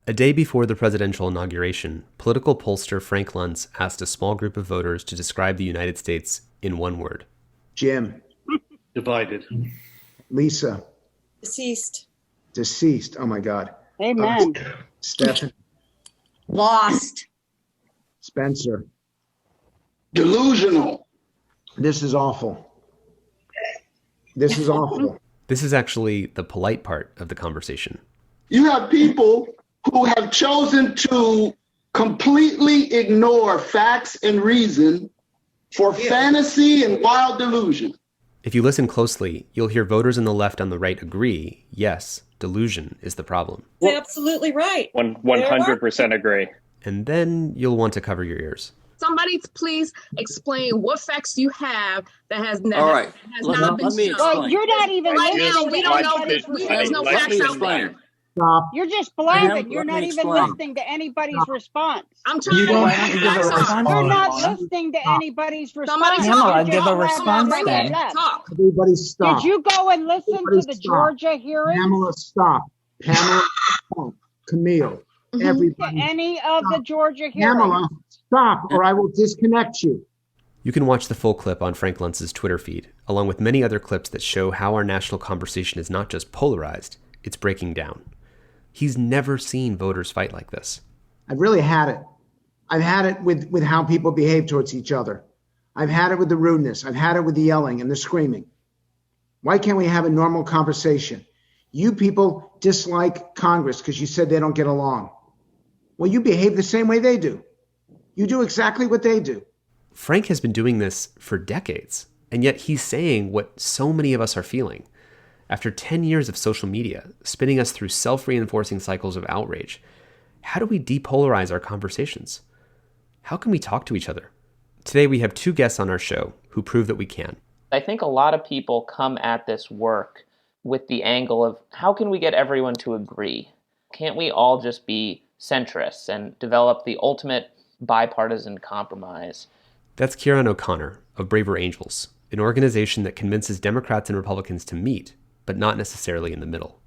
A day before the presidential inauguration, political pollster Frank Luntz asked a small group of voters to describe the United States in one word. Jim. Divided. Lisa. Deceased. Deceased. Oh my God. Amen. Stephen. Lost. Spencer. Delusional. This is awful. This is awful. This is actually the polite part of the conversation. You have people who have chosen to completely ignore facts and reason for fantasy and wild delusion. If you listen closely, you'll hear voters on the left and the right agree, yes, delusion is the problem. Absolutely right. 100% agree. And then you'll want to cover your ears. Somebody please explain what facts you have that has not, All right. not been shown. Well, you're not even Right listening. now, we don't know. There's no facts out there. Stop. You're just blabbing. You're Let not me even explain. listening to anybody's response. I'm trying You to don't get have to give a facts out. response. You're not listening to anybody's response. Somebody You're talk. Pamela, just give a blabbing, response blabbing, then. blabbing. Talk. Everybody stop. Did you go and listen Everybody to the stop. Georgia hearing? Pamela, stop. Pamela, stop. Camille. To Everybody. any of the Georgia hearings? Pamela, stop or I will disconnect you. You can watch the full clip on Frank Luntz's Twitter feed, along with many other clips that show how our national conversation is not just polarized, it's breaking down. He's never seen voters fight like this. I've really had it. I've had it with how people behave towards each other. I've had it with the rudeness. I've had it with the yelling and the screaming. Why can't we have a normal conversation? You people dislike Congress because you said they don't get along. Well, you behave the same way they do. You do exactly what they do. Frank has been doing this for decades, and yet he's saying what so many of us are feeling. After 10 years of social media, spinning us through self-reinforcing cycles of outrage, how do we depolarize our conversations? How can we talk to each other? Today we have two guests on our show who prove that we can. I think a lot of people come at this work with the angle of how can we get everyone to agree? Can't we all just be centrists and develop the ultimate bipartisan compromise? That's Ciaran O'Connor of Braver Angels, an organization that convinces Democrats and Republicans to meet, but not necessarily in the middle.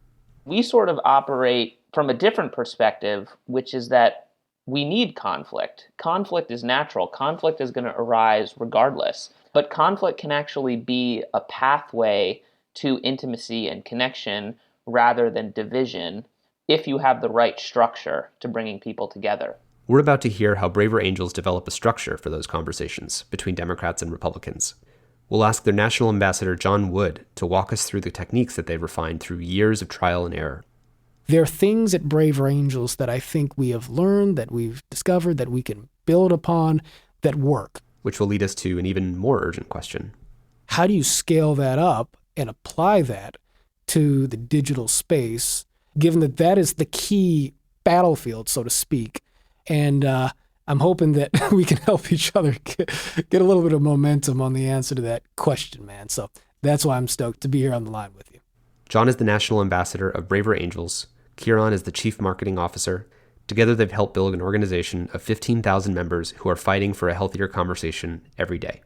We sort of operate from a different perspective, which is that we need conflict. Conflict is natural. Conflict is going to arise regardless. But conflict can actually be a pathway to intimacy and connection rather than division if you have the right structure to bringing people together. We're about to hear how Braver Angels develop a structure for those conversations between Democrats and Republicans. We'll ask their national ambassador, John Wood, to walk us through the techniques that they've refined through years of trial and error. There are things at Braver Angels that I think we have learned, that we've discovered, that we can build upon, that work. Which will lead us to an even more urgent question. How do you scale that up and apply that to the digital space, given that that is the key battlefield, so to speak? And I'm hoping that we can help each other get a little bit of momentum on the answer to that question, man. So that's why I'm stoked to be here on the line with you. John is the national ambassador of Braver Angels. Ciaran is the chief marketing officer. Together, they've helped build an organization of 15,000 members who are fighting for a healthier conversation every day.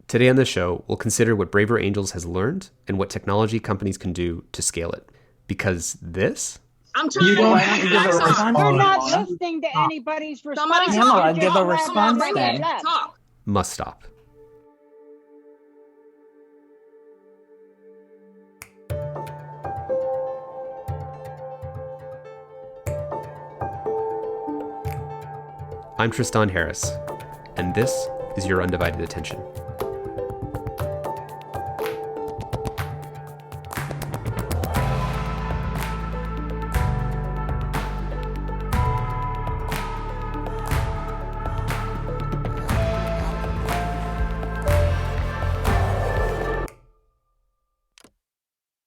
Today on the show, we'll consider what Braver Angels has learned and what technology companies can do to scale it. Because this... I'm trying to get facts out. You're not listening to anybody's response. Somebody Pamela, talk. give a response Bring then. it. Talk. must stop. I'm Tristan Harris, and this is Your Undivided Attention.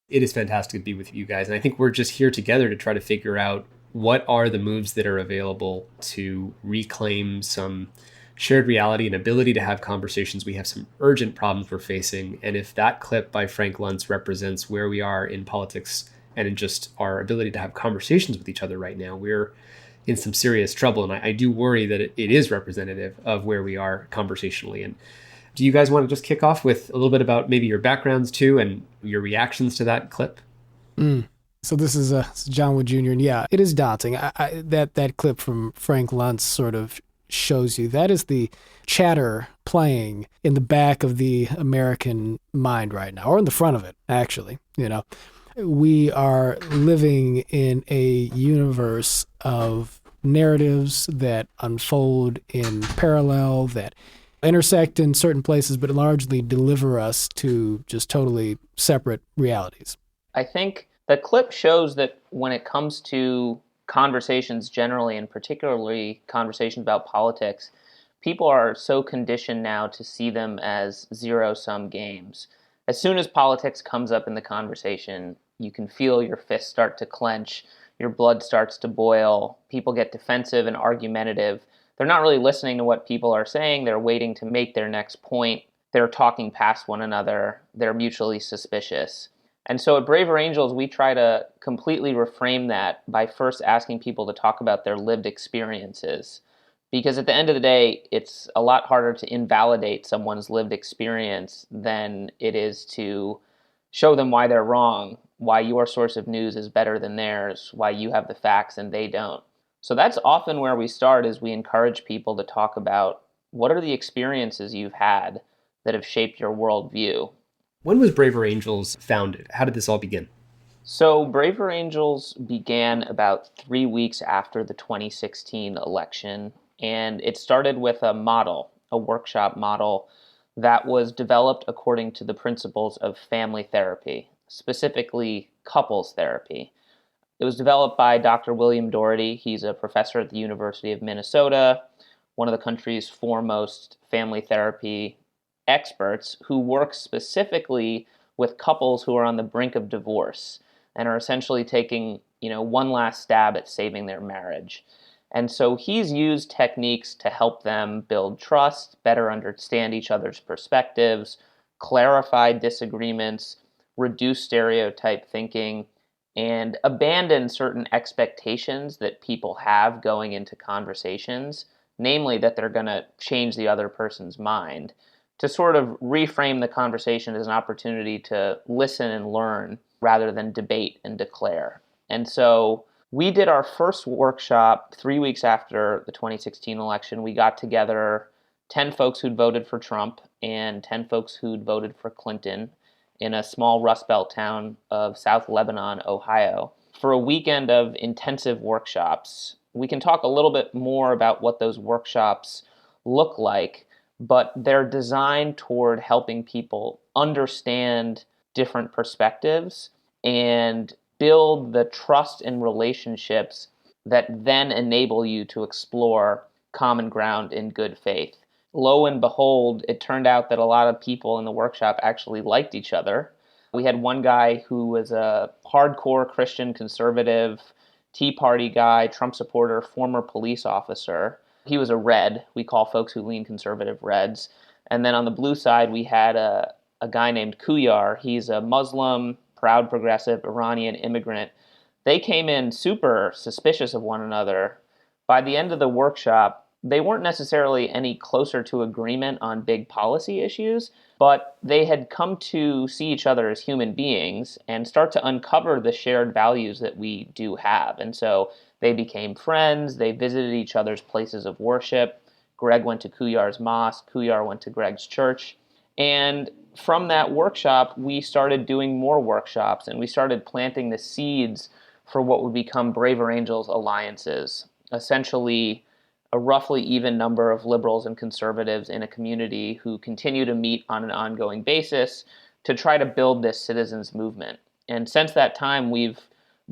It is fantastic to be with you guys, and I think we're just here together to try to figure out what are the moves that are available to reclaim some shared reality and ability to have conversations. We have some urgent problems we're facing, and if that clip by Frank Luntz represents where we are in politics and in just our ability to have conversations with each other right now, we're in some serious trouble, and I do worry that it is representative of where we are conversationally. And do you guys want to just kick off with a little bit about maybe your backgrounds too and your reactions to that clip? So this is John Wood Jr. And yeah, it is daunting. That clip from Frank Luntz sort of shows you that is the chatter playing in the back of the American mind right now, or in the front of it, actually. We are living in a universe of narratives that unfold in parallel, that intersect in certain places, but largely deliver us to just totally separate realities. I think the clip shows that when it comes to conversations generally, and particularly conversations about politics, people are so conditioned now to see them as zero-sum games. As soon as politics comes up in the conversation, you can feel your fists start to clench, your blood starts to boil, people get defensive and argumentative. They're not really listening to what people are saying, they're waiting to make their next point, they're talking past one another, they're mutually suspicious. And so at Braver Angels, we try to completely reframe that by first asking people to talk about their lived experiences. Because at the end of the day, it's a lot harder to invalidate someone's lived experience than it is to show them why they're wrong, why your source of news is better than theirs, why you have the facts and they don't. So that's often where we start, is we encourage people to talk about what are the experiences you've had that have shaped your worldview. When was Braver Angels founded? How did this all begin? So Braver Angels began about 3 weeks after the 2016 election, and it started with a workshop model that was developed according to the principles of family therapy, specifically couples therapy. It was developed by Dr. William Doherty. He's a professor at the University of Minnesota, one of the country's foremost family therapy experts, who work specifically with couples who are on the brink of divorce and are essentially taking, one last stab at saving their marriage. And so he's used techniques to help them build trust, better understand each other's perspectives, clarify disagreements, reduce stereotype thinking, and abandon certain expectations that people have going into conversations, namely that they're going to change the other person's mind, to sort of reframe the conversation as an opportunity to listen and learn rather than debate and declare. And so we did our first workshop 3 weeks after the 2016 election. We got together 10 folks who'd voted for Trump and 10 folks who'd voted for Clinton in a small Rust Belt town of South Lebanon, Ohio, for a weekend of intensive workshops. We can talk a little bit more about what those workshops look like, but they're designed toward helping people understand different perspectives and build the trust and relationships that then enable you to explore common ground in good faith. Lo and behold, it turned out that a lot of people in the workshop actually liked each other. We had one guy who was a hardcore Christian conservative, Tea Party guy, Trump supporter, former police officer. He was a red. We call folks who lean conservative reds. And then on the blue side, we had a guy named Kuyar. He's a Muslim, proud progressive Iranian immigrant. They came in super suspicious of one another. By the end of the workshop, they weren't necessarily any closer to agreement on big policy issues, but they had come to see each other as human beings and start to uncover the shared values that we do have. And so they became friends. They visited each other's places of worship. Greg went to Kuyar's mosque. Kuyar went to Greg's church. And from that workshop, we started doing more workshops, and we started planting the seeds for what would become Braver Angels alliances, essentially a roughly even number of liberals and conservatives in a community who continue to meet on an ongoing basis to try to build this citizens movement. And since that time, we've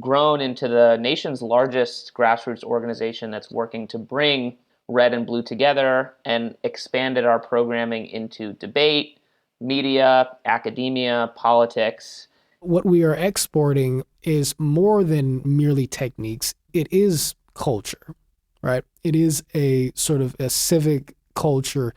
grown into the nation's largest grassroots organization that's working to bring red and blue together, and expanded our programming into debate, media, academia, politics. What we are exporting is more than merely techniques. It is culture, right? It is a sort of a civic culture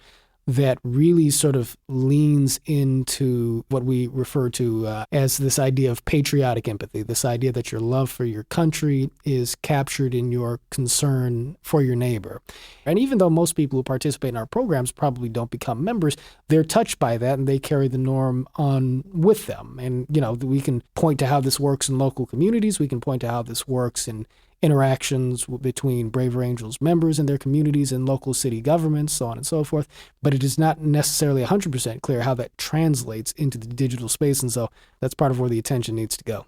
that really sort of leans into what we refer to as this idea of patriotic empathy, this idea that your love for your country is captured in your concern for your neighbor. And even though most people who participate in our programs probably don't become members, they're touched by that and they carry the norm on with them. And, we can point to how this works in local communities. We can point to how this works in interactions between Braver Angels members and their communities and local city governments, so on and so forth. But it is not necessarily 100% clear how that translates into the digital space. And so that's part of where the attention needs to go.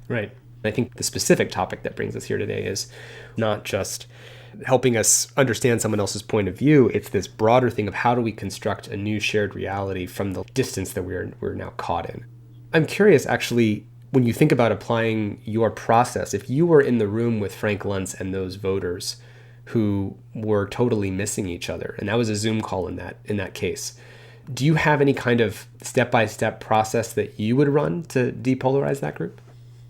Right. I think the specific topic that brings us here today is not just helping us understand someone else's point of view. It's this broader thing of how do we construct a new shared reality from the distance that we're now caught in. I'm curious, actually, when you think about applying your process, if you were in the room with Frank Luntz and those voters who were totally missing each other, and that was a Zoom call in that case, do you have any kind of step-by-step process that you would run to depolarize that group?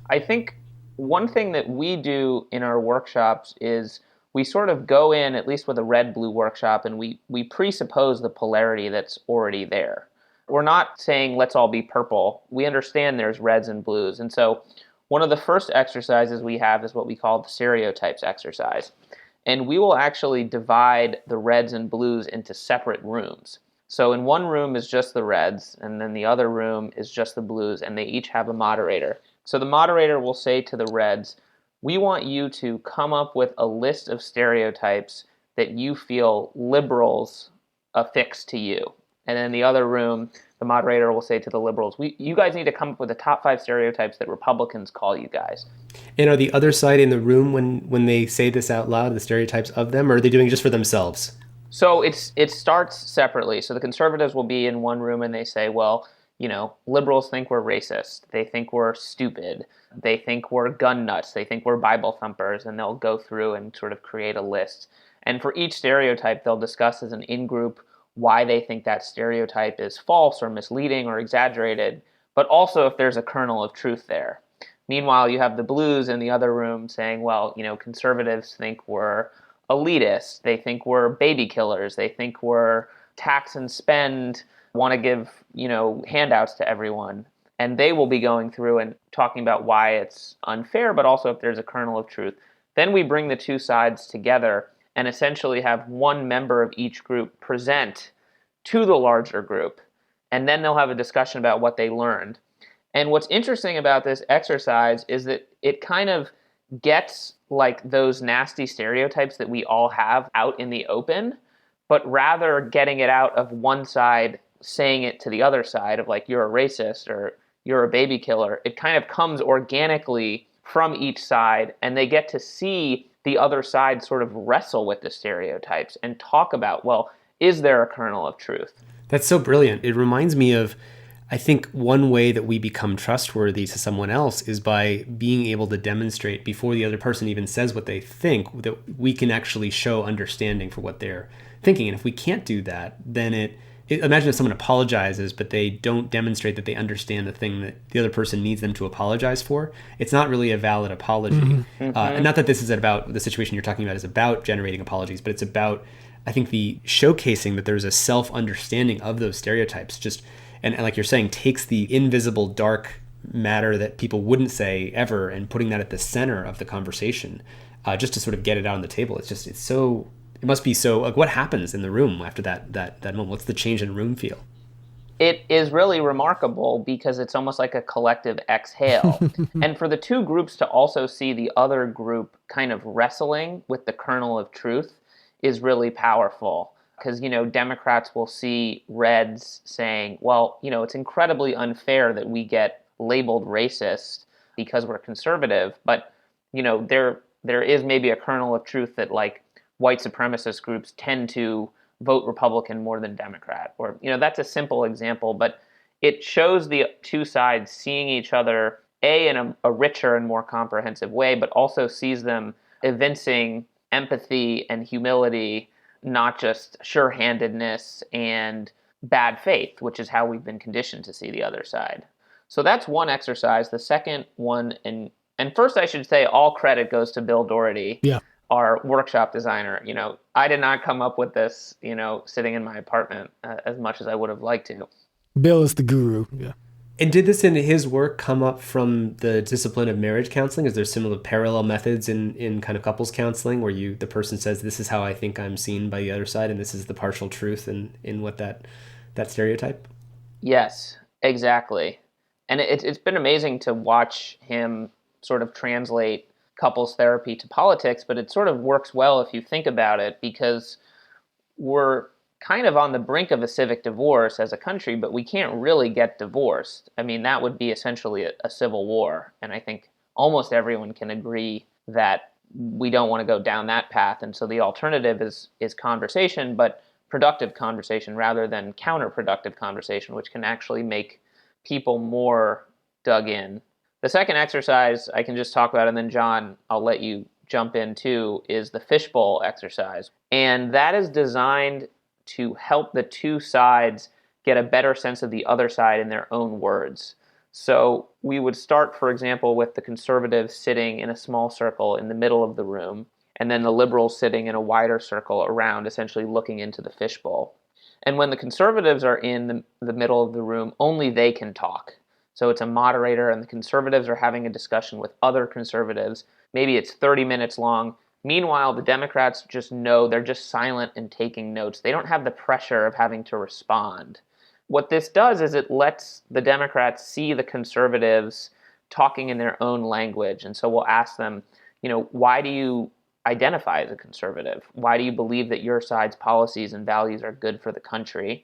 I think one thing that we do in our workshops is we sort of go in, at least with a red-blue workshop, and we presuppose the polarity that's already there. We're not saying let's all be purple. We understand there's reds and blues. And so one of the first exercises we have is what we call the stereotypes exercise. And we will actually divide the reds and blues into separate rooms. So in one room is just the reds, and then the other room is just the blues, and they each have a moderator. So the moderator will say to the reds, we want you to come up with a list of stereotypes that you feel liberals affix to you. And then in the other room, the moderator will say to the liberals, you guys need to come up with the top 5 stereotypes that Republicans call you guys. And are the other side in the room when they say this out loud, the stereotypes of them, or are they doing it just for themselves? So it starts separately. So the conservatives will be in one room and they say, well, liberals think we're racist. They think we're stupid. They think we're gun nuts. They think we're Bible thumpers. And they'll go through and sort of create a list. And for each stereotype, they'll discuss as an in-group why they think that stereotype is false or misleading or exaggerated, but also if there's a kernel of truth there. Meanwhile, you have the blues in the other room saying, well, conservatives think we're elitist. They think we're baby killers. They think we're tax and spend, want to give, handouts to everyone. And they will be going through and talking about why it's unfair, but also if there's a kernel of truth. Then we bring the two sides together and essentially have one member of each group present to the larger group. And then they'll have a discussion about what they learned. And what's interesting about this exercise is that it kind of gets like those nasty stereotypes that we all have out in the open, but rather getting it out of one side, saying it to the other side of like, you're a racist or you're a baby killer. It kind of comes organically from each side, and they get to see the other side sort of wrestle with the stereotypes and talk about, well, is there a kernel of truth? That's so brilliant. It reminds me of, I think one way that we become trustworthy to someone else is by being able to demonstrate before the other person even says what they think, that we can actually show understanding for what they're thinking. And if we can't do that, then imagine if someone apologizes, but they don't demonstrate that they understand the thing that the other person needs them to apologize for. It's not really a valid apology. Mm-hmm. And not that this is about, the situation you're talking about is about generating apologies, but it's about, I think, the showcasing that there's a self-understanding of those stereotypes. And like you're saying, takes the invisible dark matter that people wouldn't say ever and putting that at the center of the conversation, just to sort of get it out on the table. It must be so, like, what happens in the room after that moment? What's the change in room feel? It is really remarkable because it's almost like a collective exhale. And for the two groups to also see the other group kind of wrestling with the kernel of truth is really powerful. Because, Democrats will see Reds saying, well, it's incredibly unfair that we get labeled racist because we're conservative. But, there is maybe a kernel of truth that, like, white supremacist groups tend to vote Republican more than Democrat. Or, that's a simple example, but it shows the two sides seeing each other, in a richer and more comprehensive way, but also sees them evincing empathy and humility, not just sure-handedness and bad faith, which is how we've been conditioned to see the other side. So that's one exercise. The second one, and first I should say all credit goes to Bill Doherty. Yeah. our workshop designer. I did not come up with this, sitting in my apartment as much as I would have liked to. Bill is the guru. Yeah. And did this in his work come up from the discipline of marriage counseling? Is there similar parallel methods in kind of couples counseling where the person says, this is how I think I'm seen by the other side, and this is the partial truth in what that stereotype? Yes, exactly. And it's been amazing to watch him sort of translate couples therapy to politics, but it sort of works well if you think about it, because we're kind of on the brink of a civic divorce as a country, but we can't really get divorced. I mean, that would be essentially a civil war. And I think almost everyone can agree that we don't want to go down that path. And so the alternative is conversation, but productive conversation rather than counterproductive conversation, which can actually make people more dug in. The second exercise I can just talk about, and then John, I'll let you jump in too, is the fishbowl exercise. And that is designed to help the two sides get a better sense of the other side in their own words. So we would start, for example, with the conservatives sitting in a small circle in the middle of the room, and then the liberals sitting in a wider circle around, essentially looking into the fishbowl. And when the conservatives are in the middle of the room, only they can talk. So it's a moderator, and the conservatives are having a discussion with other conservatives. Maybe it's 30 minutes long. Meanwhile, the Democrats just know, they're just silent and taking notes. They don't have the pressure of having to respond. What this does is it lets the Democrats see the conservatives talking in their own language. And so we'll ask them, why do you identify as a conservative? Why do you believe that your side's policies and values are good for the country?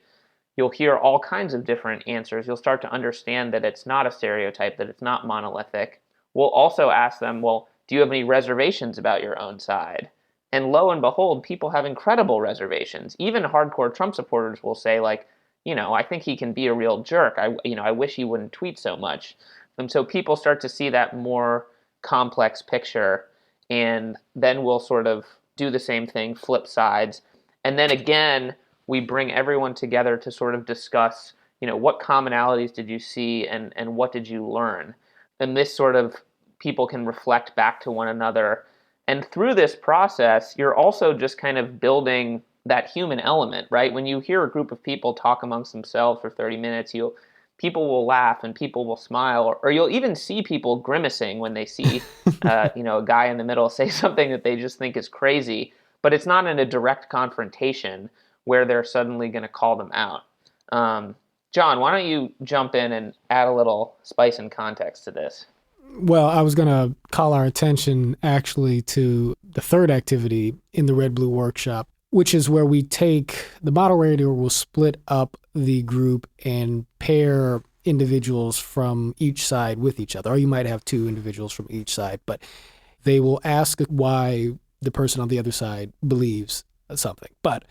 You'll hear all kinds of different answers. You'll start to understand that it's not a stereotype, that it's not monolithic. We'll also ask them, well, do you have any reservations about your own side? And lo and behold, people have incredible reservations. Even hardcore Trump supporters will say, like, I think he can be a real jerk. I wish he wouldn't tweet so much. And so people start to see that more complex picture, and then we'll sort of do the same thing, flip sides. And then again, we bring everyone together to sort of discuss, what commonalities did you see and what did you learn? And this sort of, people can reflect back to one another. And through this process, you're also just kind of building that human element, right? When you hear a group of people talk amongst themselves for 30 minutes, people will laugh and people will smile, or you'll even see people grimacing when they see, a guy in the middle say something that they just think is crazy, but it's not in a direct confrontation where they're suddenly going to call them out. John, why don't you jump in and add a little spice and context to this? Well, I was going to call our attention actually to the third activity in the Red Blue Workshop, which is where the moderator will split up the group and pair individuals from each side with each other. Or you might have two individuals from each side, but they will ask why the person on the other side believes something. But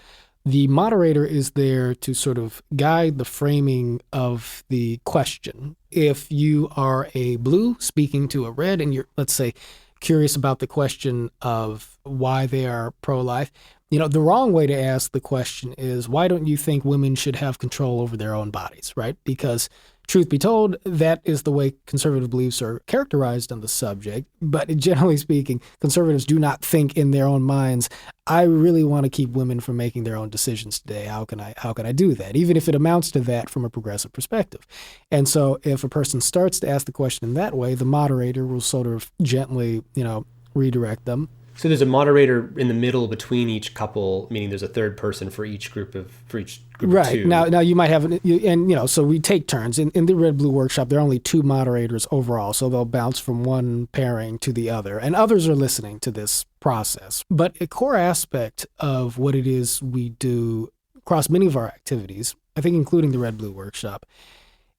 the moderator is there to sort of guide the framing of the question. If you are a blue speaking to a red and you're, let's say, curious about the question of why they are pro-life, the wrong way to ask the question is, why don't you think women should have control over their own bodies, right? Because truth be told, that is the way conservative beliefs are characterized on the subject. But generally speaking, conservatives do not think in their own minds, I really want to keep women from making their own decisions today. How can I do that? Even if it amounts to that from a progressive perspective. And so if a person starts to ask the question in that way, the moderator will sort of gently, redirect them. So there's a moderator in the middle between each couple, meaning there's a third person for each group of right. two. Now you might have, so we take turns. In the Red Blue Workshop, there are only two moderators overall, so they'll bounce from one pairing to the other, and others are listening to this process. But a core aspect of what it is we do across many of our activities, I think including the Red Blue Workshop,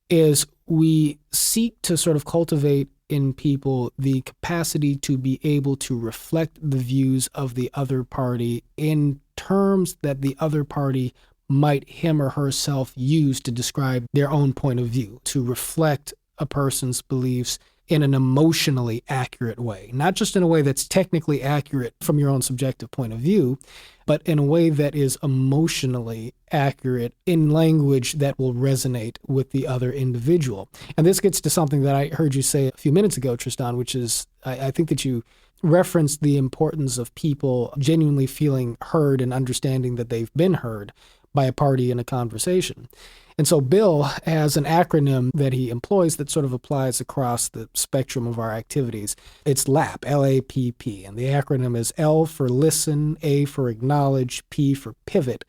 is we seek to sort of cultivate in people the capacity to be able to reflect the views of the other party in terms that the other party might him or herself use to describe their own point of view, to reflect a person's beliefs in an emotionally accurate way, not just in a way that's technically accurate from your own subjective point of view, but in a way that is emotionally accurate in language that will resonate with the other individual. And this gets to something that I heard you say a few minutes ago, Tristan, which is I think that you referenced the importance of people genuinely feeling heard and understanding that they've been heard by a party in a conversation. And so Bill has an acronym that he employs that sort of applies across the spectrum of our activities. It's LAPP, L-A-P-P, and the acronym is L for listen, A for acknowledge, P for pivot,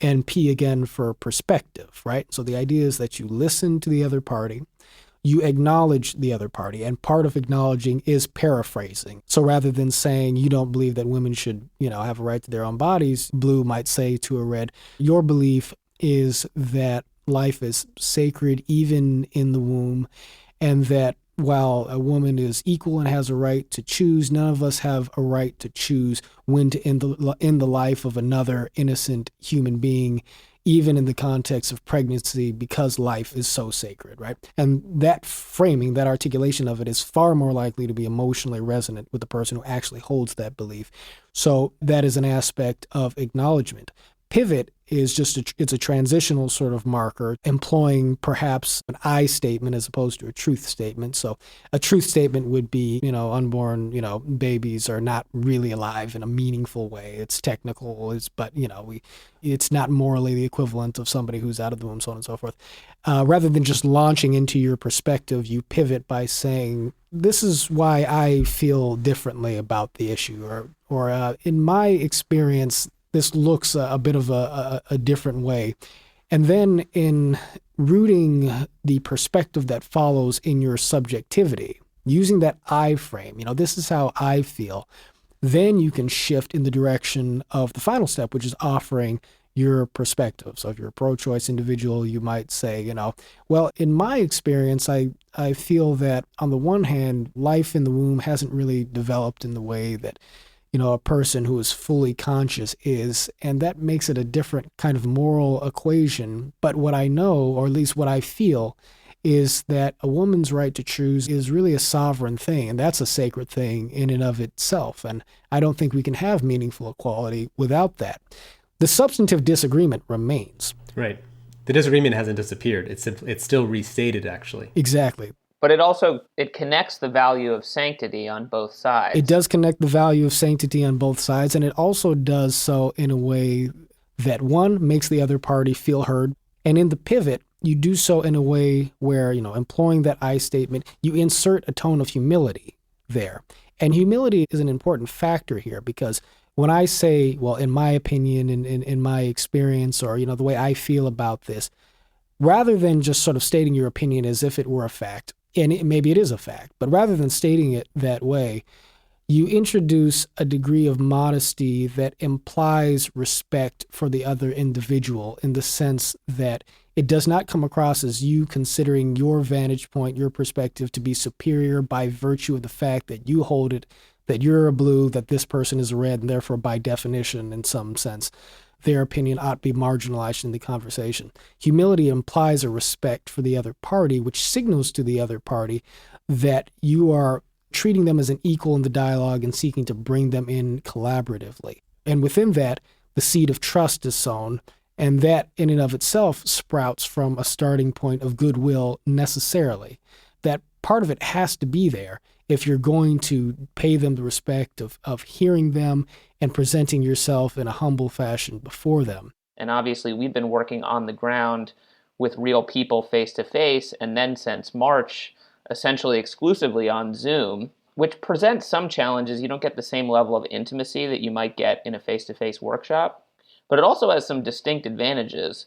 and P again for perspective, right? So the idea is that you listen to the other party, you acknowledge the other party, and part of acknowledging is paraphrasing. So rather than saying you don't believe that women should, have a right to their own bodies, Blue might say to a Red, your belief is that life is sacred even in the womb, and that while a woman is equal and has a right to choose, none of us have a right to choose when to end the life of another innocent human being, even in the context of pregnancy, because life is so sacred, right? And that framing, that articulation of it is far more likely to be emotionally resonant with the person who actually holds that belief. So that is an aspect of acknowledgement. Pivot is just it's a transitional sort of marker, employing perhaps an I statement as opposed to a truth statement. So a truth statement would be, unborn, babies are not really alive in a meaningful way. It's technical, but it's not morally the equivalent of somebody who's out of the womb, so on and so forth. Rather than just launching into your perspective, you pivot by saying, this is why I feel differently about the issue, or in my experience, this looks a bit of a different way. And then in rooting the perspective that follows in your subjectivity, using that I frame, this is how I feel, then you can shift in the direction of the final step, which is offering your perspective. So if you're a pro-choice individual, you might say, well, in my experience, I feel that on the one hand, life in the womb hasn't really developed in the way that a person who is fully conscious is, and that makes it a different kind of moral equation. But what I know, or at least what I feel, is that a woman's right to choose is really a sovereign thing, and that's a sacred thing in and of itself. And I don't think we can have meaningful equality without that. The substantive disagreement remains. Right. The disagreement hasn't disappeared. It's still restated, actually. Exactly. But it connects the value of sanctity on both sides. It does connect the value of sanctity on both sides, and it also does so in a way that, one, makes the other party feel heard, and in the pivot, you do so in a way where, employing that I statement, you insert a tone of humility there. And humility is an important factor here, because when I say, well, in my opinion, in my experience, or, the way I feel about this, rather than just sort of stating your opinion as if it were a fact, and maybe it is a fact, but rather than stating it that way, you introduce a degree of modesty that implies respect for the other individual, in the sense that it does not come across as you considering your vantage point, your perspective, to be superior by virtue of the fact that you hold it, that you're a blue, that this person is a red, and therefore by definition, in some sense, their opinion ought to be marginalized in the conversation. Humility implies a respect for the other party, which signals to the other party that you are treating them as an equal in the dialogue and seeking to bring them in collaboratively. And within that, the seed of trust is sown, and that in and of itself sprouts from a starting point of goodwill necessarily. That part of it has to be there if you're going to pay them the respect of hearing them and presenting yourself in a humble fashion before them. And obviously, we've been working on the ground with real people face to face, and then since March, essentially exclusively on Zoom, which presents some challenges. You don't get the same level of intimacy that you might get in a face to face workshop, but it also has some distinct advantages.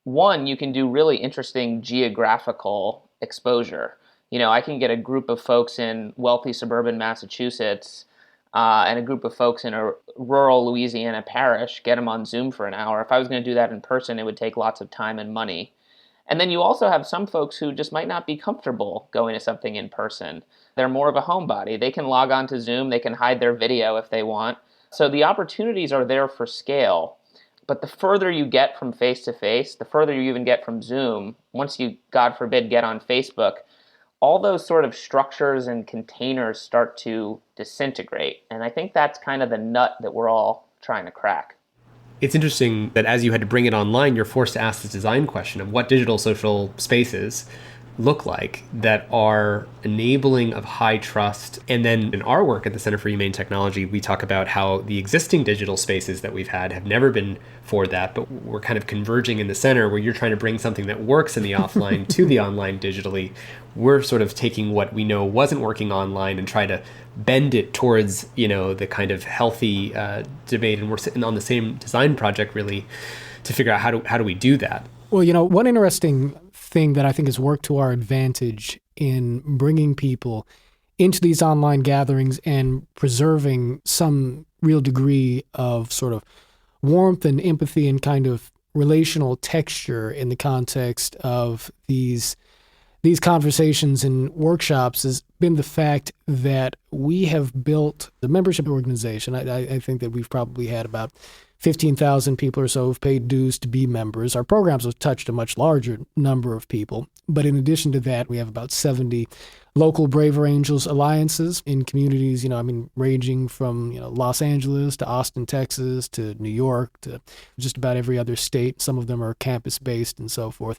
One, you can do really interesting geographical exposure. I can get a group of folks in wealthy suburban Massachusetts and a group of folks in a rural Louisiana parish, get them on Zoom for an hour. If I was going to do that in person, it would take lots of time and money. And then you also have some folks who just might not be comfortable going to something in person. They're more of a homebody. They can log on to Zoom. They can hide their video if they want. So the opportunities are there for scale. But the further you get from face-to-face, the further you even get from Zoom, once you, God forbid, get on Facebook, all those sort of structures and containers start to disintegrate. And I think that's kind of the nut that we're all trying to crack. It's interesting that as you had to bring it online, you're forced to ask this design question of what digital social spaces look like that are enabling of high trust. And then in our work at the Center for Humane Technology, we talk about how the existing digital spaces that we've had have never been for that, but we're kind of converging in the center where you're trying to bring something that works in the offline to the online digitally. We're sort of taking what we know wasn't working online and try to bend it towards, the kind of healthy debate. And we're sitting on the same design project really to figure out how do we do that. Well, one interesting thing that I think has worked to our advantage in bringing people into these online gatherings and preserving some real degree of sort of warmth and empathy and kind of relational texture in the context of these conversations and workshops has been the fact that we have built the membership organization. I think that we've probably had about 15,000 people or so who've paid dues to be members. Our programs have touched a much larger number of people. But in addition to that, we have about 70 local Braver Angels alliances in communities, ranging from, Los Angeles to Austin, Texas, to New York, to just about every other state. Some of them are campus-based and so forth.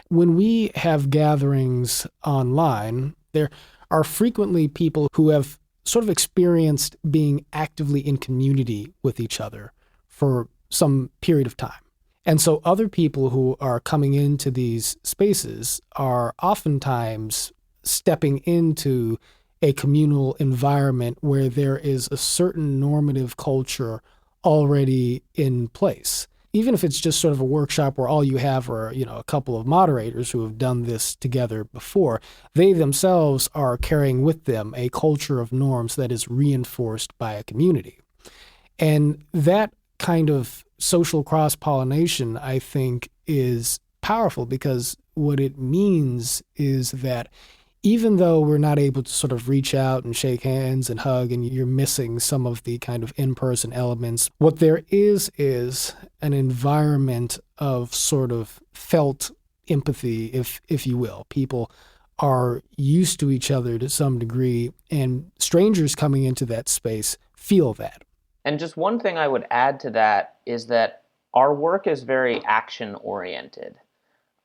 When we have gatherings online, there are frequently people who have sort of experienced being actively in community with each other for some period of time. And so other people who are coming into these spaces are oftentimes stepping into a communal environment where there is a certain normative culture already in place. Even if it's just sort of a workshop where all you have are, a couple of moderators who have done this together before, they themselves are carrying with them a culture of norms that is reinforced by a community. And that kind of social cross-pollination, I think, is powerful because what it means is that even though we're not able to sort of reach out and shake hands and hug and you're missing some of the kind of in-person elements, what there is an environment of sort of felt empathy, if you will. People are used to each other to some degree, and strangers coming into that space feel that. And just one thing I would add to that is that our work is very action-oriented.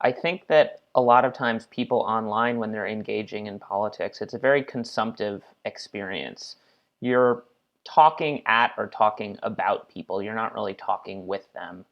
I think that a lot of times people online, when they're engaging in politics, it's a very consumptive experience. You're talking at or talking about people. You're not really talking with them.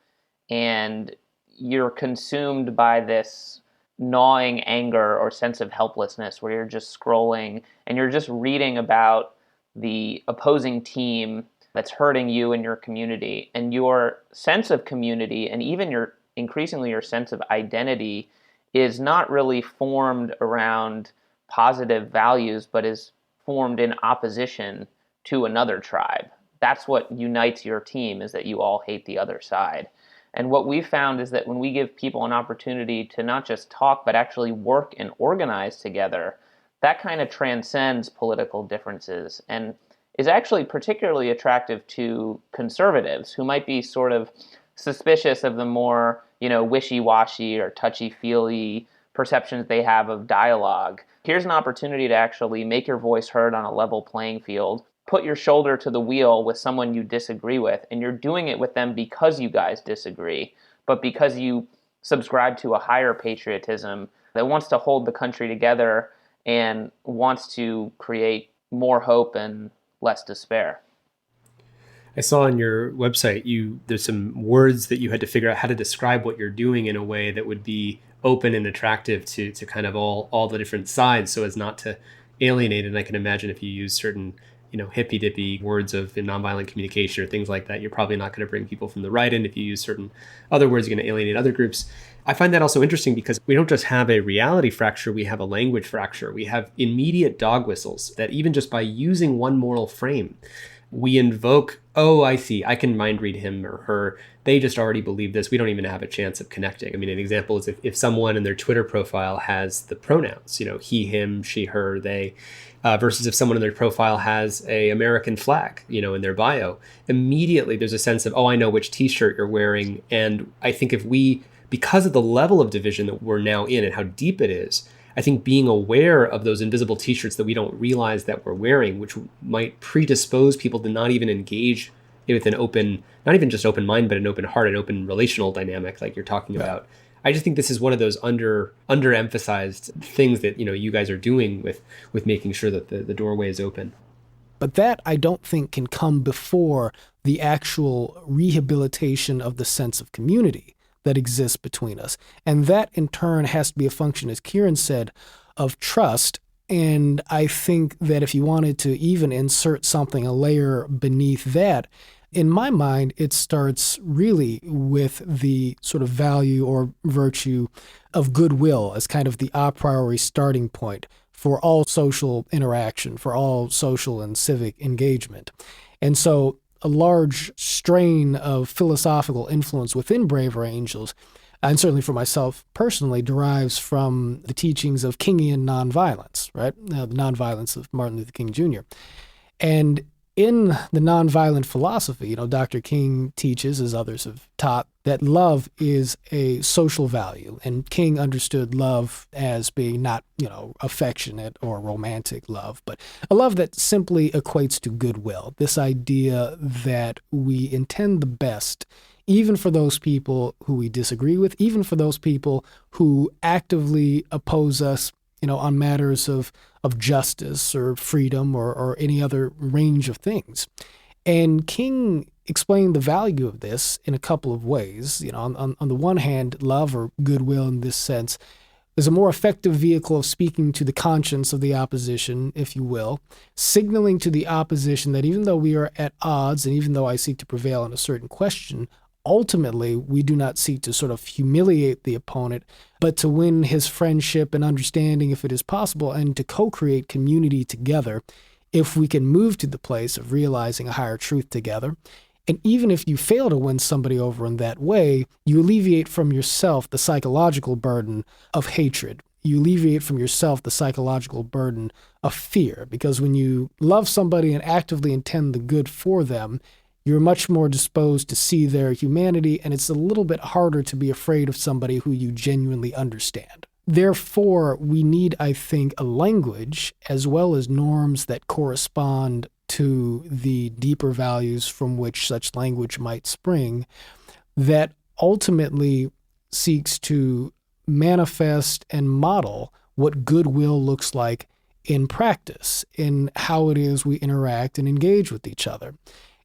And you're consumed by this gnawing anger or sense of helplessness where you're just scrolling and you're just reading about the opposing team that's hurting you and your community, and your sense of community and even increasingly your sense of identity is not really formed around positive values, but is formed in opposition to another tribe. That's what unites your team, is that you all hate the other side. And what we found is that when we give people an opportunity to not just talk, but actually work and organize together, that kind of transcends political differences and is actually particularly attractive to conservatives who might be sort of suspicious of the more, wishy-washy or touchy-feely perceptions they have of dialogue. Here's an opportunity to actually make your voice heard on a level playing field, put your shoulder to the wheel with someone you disagree with, and you're doing it with them because you guys disagree, but because you subscribe to a higher patriotism that wants to hold the country together and wants to create more hope and less despair. I saw on your website, there's some words that you had to figure out how to describe what you're doing in a way that would be open and attractive to kind of all the different sides so as not to alienate. And I can imagine if you use certain, hippy-dippy words of nonviolent communication or things like that, you're probably not going to bring people from the right in. If you use certain other words, you're going to alienate other groups. I find that also interesting because we don't just have a reality fracture, we have a language fracture. We have immediate dog whistles that even just by using one moral frame, we invoke, oh, I see, I can mind read him or her. They just already believe this. We don't even have a chance of connecting. I mean, an example is if someone in their Twitter profile has the pronouns, he, him, she, her, they, versus if someone in their profile has a American flag, in their bio, immediately there's a sense of, oh, I know which t-shirt you're wearing. And I think if we, because of the level of division that we're now in and how deep it is, I think being aware of those invisible t-shirts that we don't realize that we're wearing, which might predispose people to not even engage with an open, not even just open mind, but an open heart, an open relational dynamic like you're talking about. I just think this is one of those underemphasized things that, you guys are doing with making sure that the doorway is open. But that, I don't think, can come before the actual rehabilitation of the sense of community that exists between us. And that, in turn, has to be a function, as Ciaran said, of trust. And I think that if you wanted to even insert something, a layer beneath that, in my mind, it starts really with the sort of value or virtue of goodwill as kind of the a priori starting point for all social interaction, for all social and civic engagement. And so a large strain of philosophical influence within Braver Angels, and certainly for myself personally, derives from the teachings of Kingian nonviolence, right? The nonviolence of Martin Luther King Jr. And in the nonviolent philosophy, Dr. King teaches, as others have taught, that love is a social value. And King understood love as being not, affectionate or romantic love, but a love that simply equates to goodwill. This idea that we intend the best, even for those people who we disagree with, even for those people who actively oppose us, on matters of justice or freedom or any other range of things. And King explained the value of this in a couple of ways. On the one hand, love or goodwill in this sense is a more effective vehicle of speaking to the conscience of the opposition, if you will, signaling to the opposition that even though we are at odds and even though I seek to prevail on a certain question, ultimately, we do not seek to sort of humiliate the opponent, but to win his friendship and understanding if it is possible, and to co-create community together if we can move to the place of realizing a higher truth together. And even if you fail to win somebody over in that way, you alleviate from yourself the psychological burden of hatred. You alleviate from yourself the psychological burden of fear, because when you love somebody and actively intend the good for them, you're much more disposed to see their humanity, and it's a little bit harder to be afraid of somebody who you genuinely understand. Therefore, we need, I think, a language as well as norms that correspond to the deeper values from which such language might spring, that ultimately seeks to manifest and model what goodwill looks like in practice, in how it is we interact and engage with each other.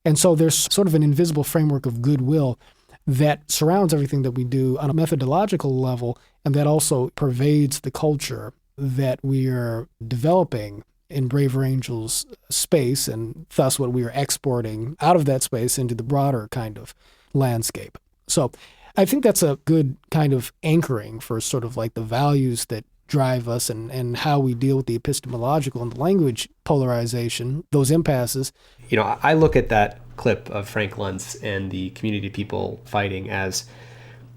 And so there's sort of an invisible framework of goodwill that surrounds everything that we do on a methodological level, and that also pervades the culture that we are developing in Braver Angels space, and thus what we are exporting out of that space into the broader kind of landscape. So I think that's a good kind of anchoring for sort of like the values that drive us and how we deal with the epistemological and the language polarization, those impasses. I look at that clip of Frank Luntz and the community people fighting as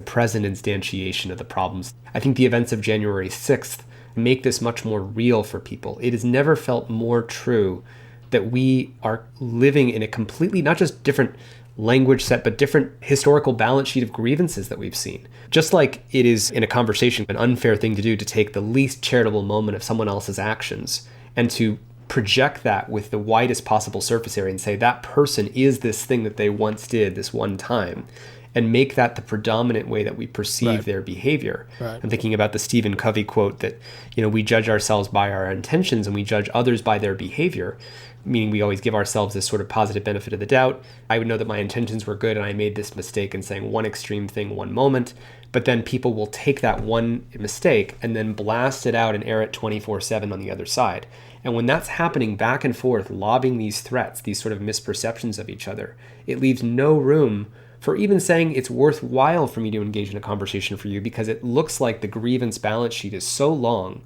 present instantiation of the problems. I think the events of January 6th make this much more real for people. It has never felt more true that we are living in a completely, not just different language set, but different historical balance sheet of grievances that we've seen. Just like it is in a conversation an unfair thing to do to take the least charitable moment of someone else's actions and to project that with the widest possible surface area and say that person is this thing that they once did this one time, and make that the predominant way that we perceive their behavior. Right. I'm thinking about the Stephen Covey quote that, we judge ourselves by our intentions and we judge others by their behavior, meaning we always give ourselves this sort of positive benefit of the doubt. I would know that my intentions were good and I made this mistake in saying one extreme thing one moment, but then people will take that one mistake and then blast it out and air it 24/7 on the other side. And when that's happening back and forth, lobbing these threats, these sort of misperceptions of each other, it leaves no room for even saying it's worthwhile for me to engage in a conversation for you, because it looks like the grievance balance sheet is so long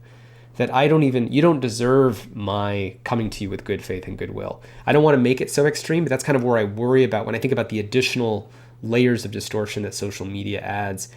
that you don't deserve my coming to you with good faith and goodwill. I don't want to make it so extreme, but that's kind of where I worry about when I think about the additional layers of distortion that social media adds.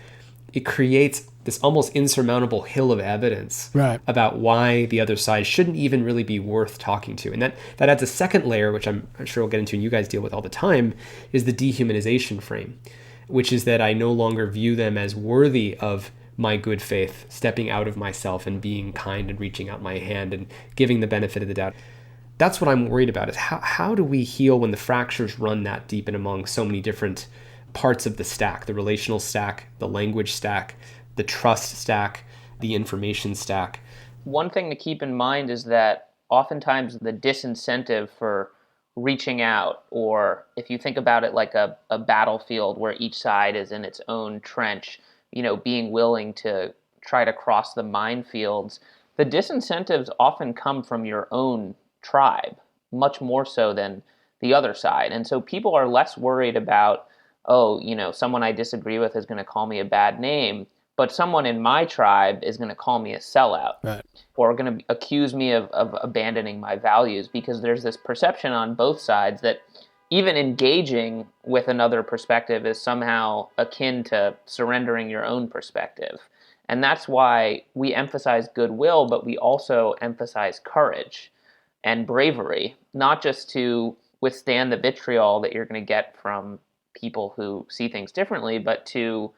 It creates this almost insurmountable hill of evidence about why the other side shouldn't even really be worth talking to. And that adds a second layer, which I'm sure we'll get into and you guys deal with all the time, is the dehumanization frame, which is that I no longer view them as worthy of my good faith, stepping out of myself and being kind and reaching out my hand and giving the benefit of the doubt. That's what I'm worried about, is how do we heal when the fractures run that deep and among so many different parts of the stack, the relational stack, the language stack, the trust stack, the information stack. One thing to keep in mind is that oftentimes the disincentive for reaching out, or if you think about it like a battlefield where each side is in its own trench, being willing to try to cross the minefields, the disincentives often come from your own tribe, much more so than the other side. And so people are less worried about, someone I disagree with is going to call me a bad name, but someone in my tribe is going to call me a sellout, right, or going to accuse me of abandoning my values, because there's this perception on both sides that even engaging with another perspective is somehow akin to surrendering your own perspective. And that's why we emphasize goodwill, but we also emphasize courage and bravery, not just to withstand the vitriol that you're going to get from people who see things differently, but to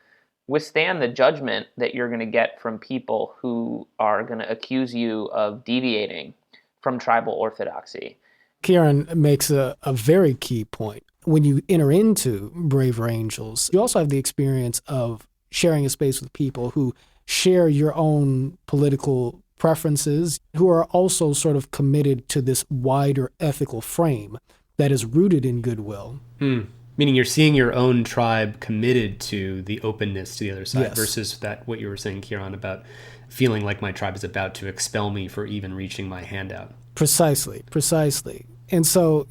withstand the judgment that you're going to get from people who are going to accuse you of deviating from tribal orthodoxy. Ciaran makes a very key point. When you enter into Braver Angels, you also have the experience of sharing a space with people who share your own political preferences, who are also sort of committed to this wider ethical frame that is rooted in goodwill. Meaning you're seeing your own tribe committed to the openness to the other side, yes, versus that what you were saying, Ciaran, about feeling like my tribe is about to expel me for even reaching my hand out. Precisely. And so,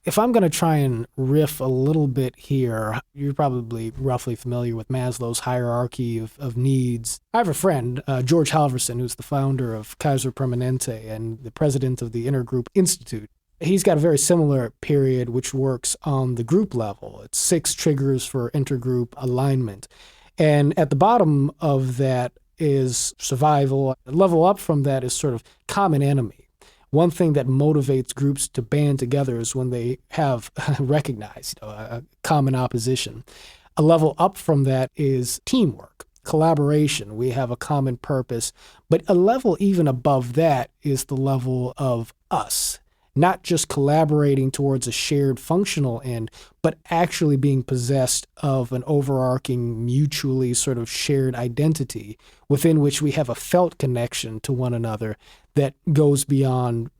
if I'm going to try and riff a little bit here, you're probably roughly familiar with Maslow's hierarchy of needs. I have a friend, George Halverson, who's the founder of Kaiser Permanente and the president of the Intergroup Institute. He's got a very similar period which works on the group level. It's 6 triggers for intergroup alignment. And at the bottom of that is survival. A level up from that is sort of common enemy. One thing that motivates groups to band together is when they have recognized a common opposition. A level up from that is teamwork, collaboration. We have a common purpose. But a level even above that is the level of us. Not just collaborating towards a shared functional end, but actually being possessed of an overarching, mutually sort of shared identity within which we have a felt connection to one another that goes beyond,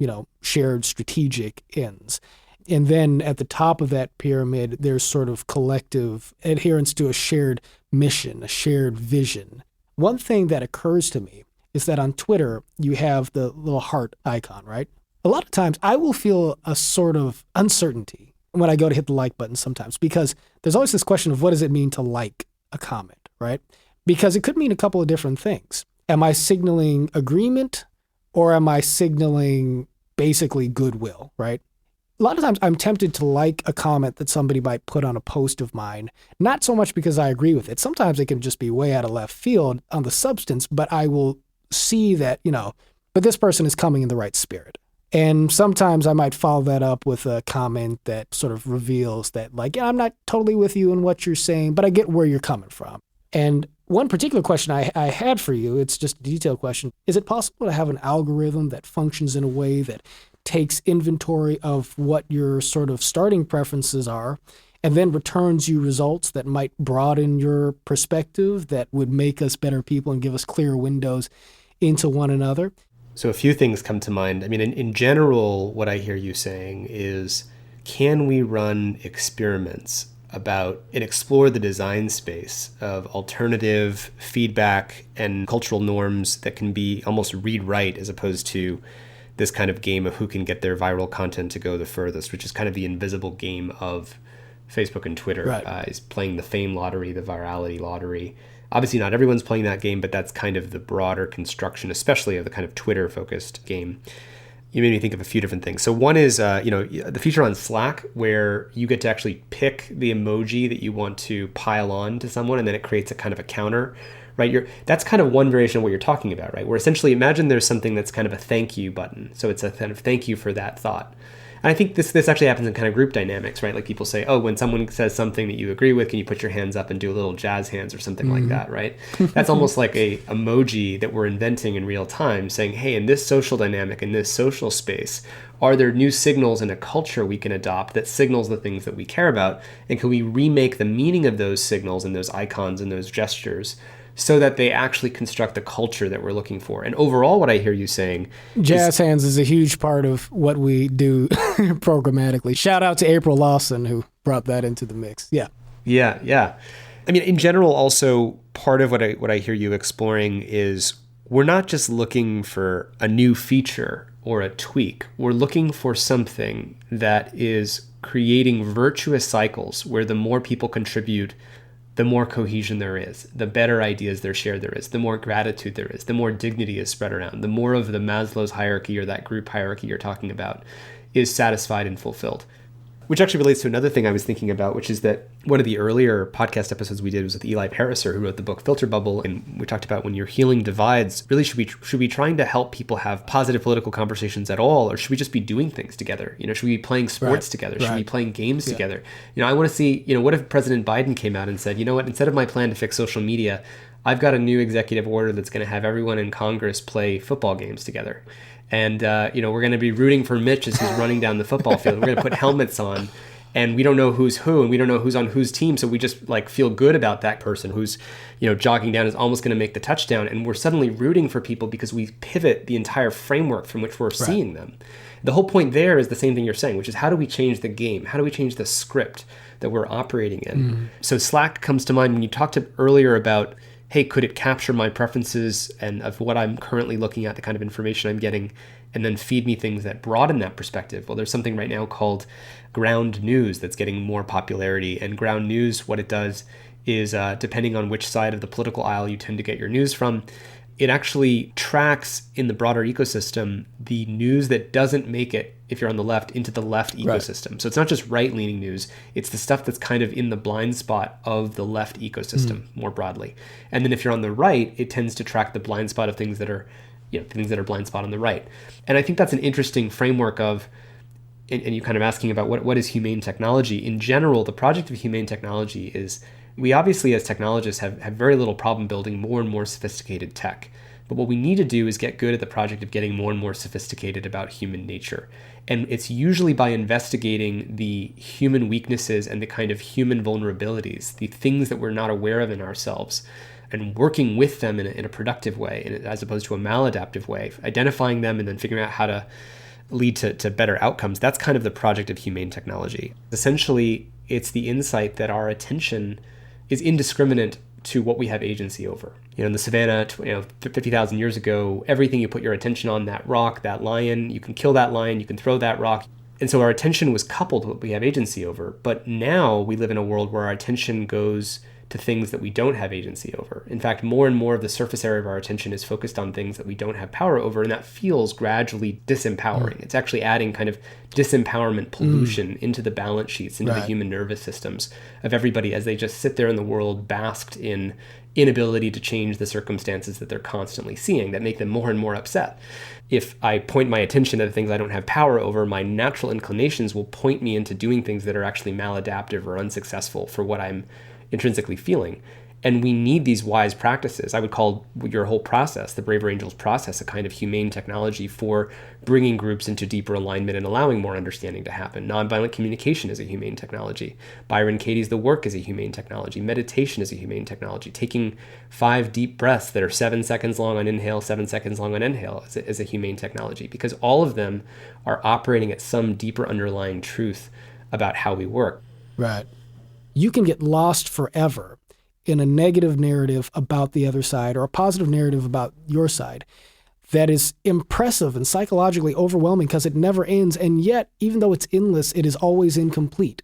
shared strategic ends. And then at the top of that pyramid, there's sort of collective adherence to a shared mission, a shared vision. One thing that occurs to me is that on Twitter, you have the little heart icon, right? A lot of times I will feel a sort of uncertainty when I go to hit the like button sometimes, because there's always this question of what does it mean to like a comment, right? Because it could mean a couple of different things. Am I signaling agreement, or am I signaling basically goodwill, right? A lot of times I'm tempted to like a comment that somebody might put on a post of mine, not so much because I agree with it. Sometimes it can just be way out of left field on the substance, but I will see that, but this person is coming in the right spirit. And sometimes I might follow that up with a comment that sort of reveals that, I'm not totally with you in what you're saying, but I get where you're coming from. And one particular question I had for you, it's just a detailed question. Is it possible to have an algorithm that functions in a way that takes inventory of what your sort of starting preferences are, and then returns you results that might broaden your perspective, that would make us better people and give us clearer windows into one another? So a few things come to mind. I mean, in general, what I hear you saying is, can we run experiments about and explore the design space of alternative feedback and cultural norms that can be almost read-write, as opposed to this kind of game of who can get their viral content to go the furthest, which is kind of the invisible game of Facebook and Twitter, right. Is playing the fame lottery, the virality lottery. Obviously, not everyone's playing that game, but that's kind of the broader construction, especially of the kind of Twitter-focused game. You made me think of a few different things. So one is, the feature on Slack where you get to actually pick the emoji that you want to pile on to someone, and then it creates a kind of a counter, right? That's kind of one variation of what you're talking about, right? Where essentially, imagine there's something that's kind of a thank you button. So it's a kind of thank you for that thought. And I think this actually happens in kind of group dynamics, right? Like people say, oh, when someone says something that you agree with, can you put your hands up and do a little jazz hands or something like that, right? That's almost like a emoji that we're inventing in real time, saying, hey, in this social dynamic, in this social space, are there new signals in a culture we can adopt that signals the things that we care about? And can we remake the meaning of those signals and those icons and those gestures so that they actually construct the culture that we're looking for? And overall, what I hear you saying Jazz hands is a huge part of what we do programmatically. Shout out to April Lawson, who brought that into the mix. Yeah. Yeah. I mean, in general, also part of what I hear you exploring is we're not just looking for a new feature or a tweak. We're looking for something that is creating virtuous cycles where the more people contribute, the more cohesion there is, the better ideas they're shared there is, the more gratitude there is, the more dignity is spread around, the more of the Maslow's hierarchy or that group hierarchy you're talking about is satisfied and fulfilled. Which actually relates to another thing I was thinking about, which is that one of the earlier podcast episodes we did was with Eli Pariser, who wrote the book Filter Bubble. And we talked about when you're healing divides, really should we trying to help people have positive political conversations at all? Or should we just be doing things together? Should we be playing sports together? Should we be playing games together? I want to see, what if President Biden came out and said, you know what, instead of my plan to fix social media, I've got a new executive order that's going to have everyone in Congress play football games together. And, we're going to be rooting for Mitch as he's running down the football field. We're going to put helmets on, and we don't know who's who, and we don't know who's on whose team. So we just feel good about that person who's, jogging down is almost going to make the touchdown. And we're suddenly rooting for people because we pivot the entire framework from which we're seeing them. The whole point there is the same thing you're saying, which is how do we change the game? How do we change the script that we're operating in? So Slack comes to mind when you talked earlier about, hey, could it capture my preferences and of what I'm currently looking at, the kind of information I'm getting, and then feed me things that broaden that perspective? Well, there's something right now called ground news that's getting more popularity. And ground news, what it does is, depending on which side of the political aisle you tend to get your news from, it actually tracks in the broader ecosystem the news that doesn't make it, if you're on the left, into the left ecosystem. Right. So it's not just right-leaning news, it's the stuff that's kind of in the blind spot of the left ecosystem more broadly. And then if you're on the right, it tends to track the blind spot of things that are, things that are blind spot on the right. And I think that's an interesting framework of, and you're kind of asking about what is humane technology. In general, the project of humane technology is, we obviously as technologists have very little problem building more and more sophisticated tech. But what we need to do is get good at the project of getting more and more sophisticated about human nature. And it's usually by investigating the human weaknesses and the kind of human vulnerabilities, the things that we're not aware of in ourselves, and working with them in a productive way, as opposed to a maladaptive way, identifying them and then figuring out how to lead to better outcomes. That's kind of the project of humane technology. Essentially, it's the insight that our attention is indiscriminate to what we have agency over. In the savannah, 50,000 years ago, everything you put your attention on, that rock, that lion, you can kill that lion, you can throw that rock. And so our attention was coupled with what we have agency over. But now we live in a world where our attention goes to things that we don't have agency over. In fact, more and more of the surface area of our attention is focused on things that we don't have power over, and that feels gradually disempowering. It's actually adding kind of disempowerment pollution into the balance sheets, into the human nervous systems of everybody as they just sit there in the world basked in inability to change the circumstances that they're constantly seeing that make them more and more upset. If I point my attention to the things I don't have power over, my natural inclinations will point me into doing things that are actually maladaptive or unsuccessful for what I'm intrinsically feeling. And we need these wise practices. I would call your whole process, the Braver Angels process, a kind of humane technology for bringing groups into deeper alignment and allowing more understanding to happen. Nonviolent communication is a humane technology. Byron Katie's The Work is a humane technology. Meditation is a humane technology. Taking 5 deep breaths that are 7 seconds long on inhale, 7 seconds long on inhale is a humane technology, because all of them are operating at some deeper underlying truth about how we work. Right. You can get lost forever in a negative narrative about the other side or a positive narrative about your side that is impressive and psychologically overwhelming because it never ends. And yet, even though it's endless, it is always incomplete,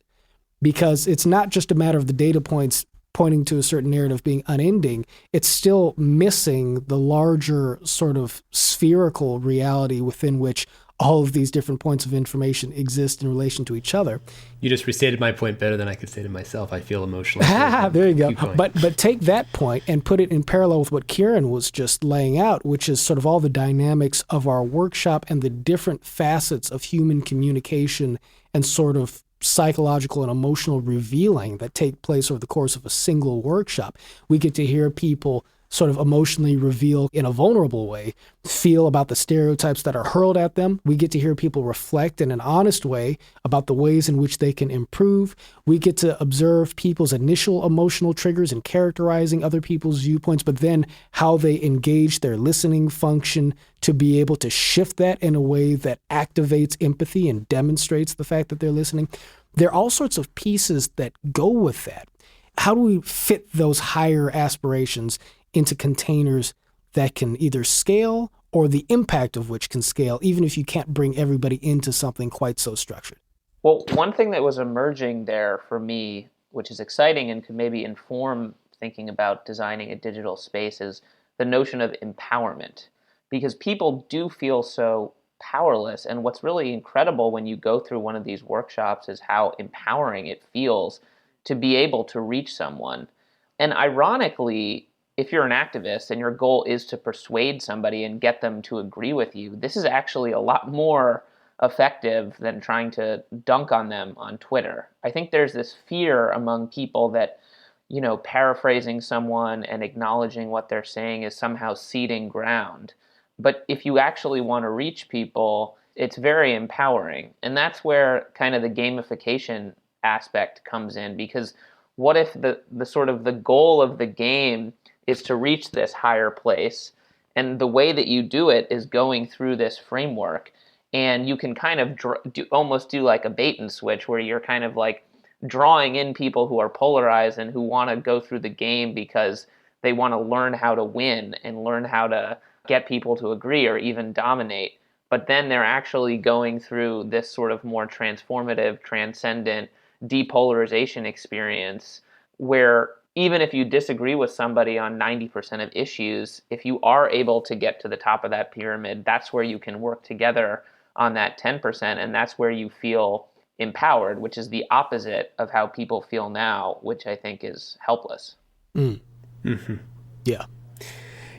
because it's not just a matter of the data points pointing to a certain narrative being unending. It's still missing the larger sort of spherical reality within which all of these different points of information exist in relation to each other. You just restated my point better than I could say to myself. I feel emotional. There you go. But take that point and put it in parallel with what Ciaran was just laying out, which is sort of all the dynamics of our workshop and the different facets of human communication and sort of psychological and emotional revealing that take place over the course of a single workshop. We get to hear people sort of emotionally reveal in a vulnerable way, feel about the stereotypes that are hurled at them. We get to hear people reflect in an honest way about the ways in which they can improve. We get to observe people's initial emotional triggers and characterizing other people's viewpoints, but then how they engage their listening function to be able to shift that in a way that activates empathy and demonstrates the fact that they're listening. There are all sorts of pieces that go with that. How do we fit those higher aspirations into containers that can either scale or the impact of which can scale, even if you can't bring everybody into something quite so structured? Well, one thing that was emerging there for me, which is exciting and could maybe inform thinking about designing a digital space, is the notion of empowerment. Because people do feel so powerless. And what's really incredible when you go through one of these workshops is how empowering it feels to be able to reach someone. And ironically, if you're an activist and your goal is to persuade somebody and get them to agree with you, this is actually a lot more effective than trying to dunk on them on Twitter. I think there's this fear among people that, paraphrasing someone and acknowledging what they're saying is somehow ceding ground. But if you actually want to reach people, it's very empowering. And that's where kind of the gamification aspect comes in, because what if the sort of the goal of the game is to reach this higher place, and the way that you do it is going through this framework, and you can kind of almost do like a bait and switch where you're kind of like drawing in people who are polarized and who want to go through the game because they want to learn how to win and learn how to get people to agree or even dominate. But then they're actually going through this sort of more transformative, transcendent depolarization experience where even if you disagree with somebody on 90% of issues, if you are able to get to the top of that pyramid, that's where you can work together on that 10%, and that's where you feel empowered, which is the opposite of how people feel now, which I think is helpless. Mm-hmm. Yeah.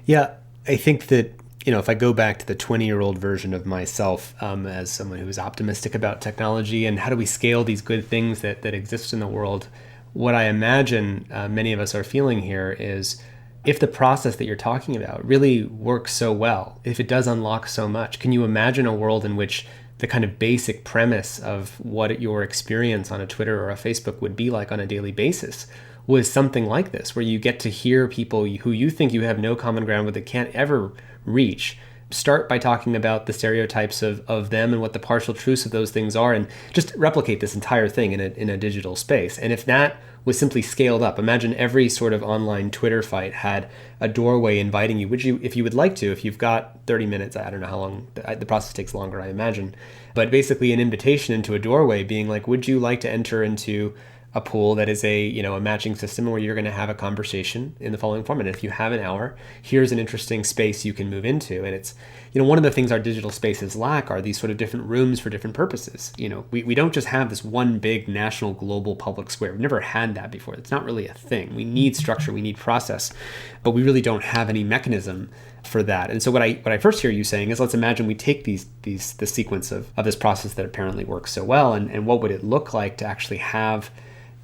Yeah, I think that, if I go back to the 20-year-old version of myself as someone who is optimistic about technology and how do we scale these good things that exist in the world, what I imagine many of us are feeling here is if the process that you're talking about really works so well, if it does unlock so much, can you imagine a world in which the kind of basic premise of what your experience on a Twitter or a Facebook would be like on a daily basis was something like this, where you get to hear people who you think you have no common ground with that can't ever reach, start by talking about the stereotypes of them and what the partial truths of those things are, and just replicate this entire thing in a digital space. And if that was simply scaled up, imagine every sort of online Twitter fight had a doorway inviting you. Would you, if you would like to, if you've got 30 minutes, I don't know how long, the process takes longer, I imagine, but basically an invitation into a doorway being like, would you like to enter into a pool that is a matching system where you're going to have a conversation in the following format. And if you have an hour, here's an interesting space you can move into. And it's, one of the things our digital spaces lack are these sort of different rooms for different purposes. We don't just have this one big national global public square. We've never had that before. It's not really a thing. We need structure, we need process, but we really don't have any mechanism for that. And so what I first hear you saying is, let's imagine we take the sequence of this process that apparently works so well, and what would it look like to actually have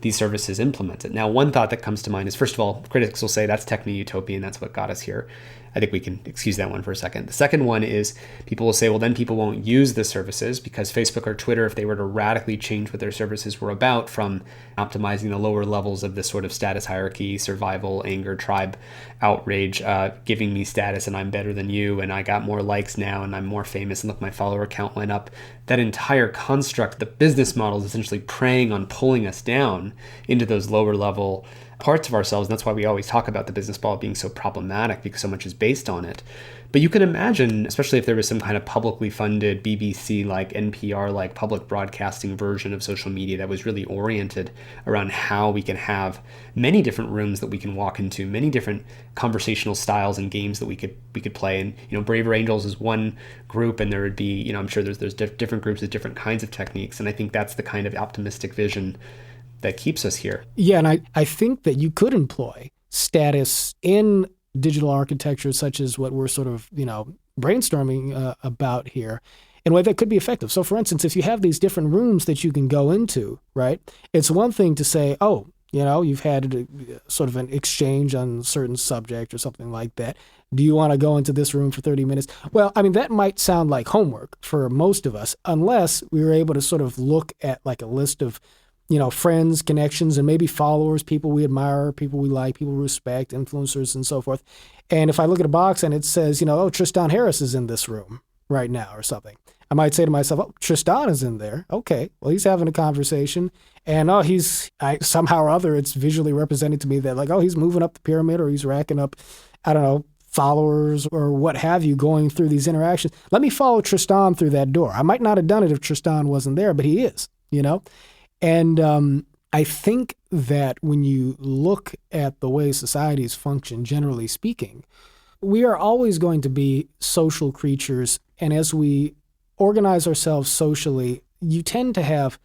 these services implemented. Now, one thought that comes to mind is, first of all, critics will say that's techno-utopian, that's what got us here. I think we can excuse that one for a second. The second one is people will say, well, then people won't use the services because Facebook or Twitter, if they were to radically change what their services were about, from optimizing the lower levels of this sort of status hierarchy, survival, anger, tribe, outrage, giving me status and I'm better than you and I got more likes now and I'm more famous and look, my follower count went up. That entire construct, the business model is essentially preying on pulling us down into those lower level parts of ourselves. And that's why we always talk about the business model being so problematic, because so much is based on it. But you can imagine, especially if there was some kind of publicly funded BBC-like, NPR-like public broadcasting version of social media that was really oriented around how we can have many different rooms that we can walk into, many different conversational styles and games that we could play. And Braver Angels is one group, and there would be, I'm sure there's different groups with different kinds of techniques. And I think that's the kind of optimistic vision that keeps us here. Yeah, and I think that you could employ status in digital architecture, such as what we're sort of, brainstorming about here, in a way that could be effective. So, for instance, if you have these different rooms that you can go into, right, it's one thing to say, oh, you've had a, sort of an exchange on a certain subject or something like that. Do you want to go into this room for 30 minutes? Well, I mean, that might sound like homework for most of us, unless we were able to sort of look at like a list of friends, connections, and maybe followers, people we admire, people we like, people we respect, influencers, and so forth. And if I look at a box and it says, oh, Tristan Harris is in this room right now or something, I might say to myself, oh, Tristan is in there. Okay, well, he's having a conversation. And, somehow or other, it's visually represented to me that like, oh, he's moving up the pyramid, or he's racking up, I don't know, followers or what have you, going through these interactions. Let me follow Tristan through that door. I might not have done it if Tristan wasn't there, but he is, And I think that when you look at the way societies function, generally speaking, we are always going to be social creatures. And as we organize ourselves socially, you tend to have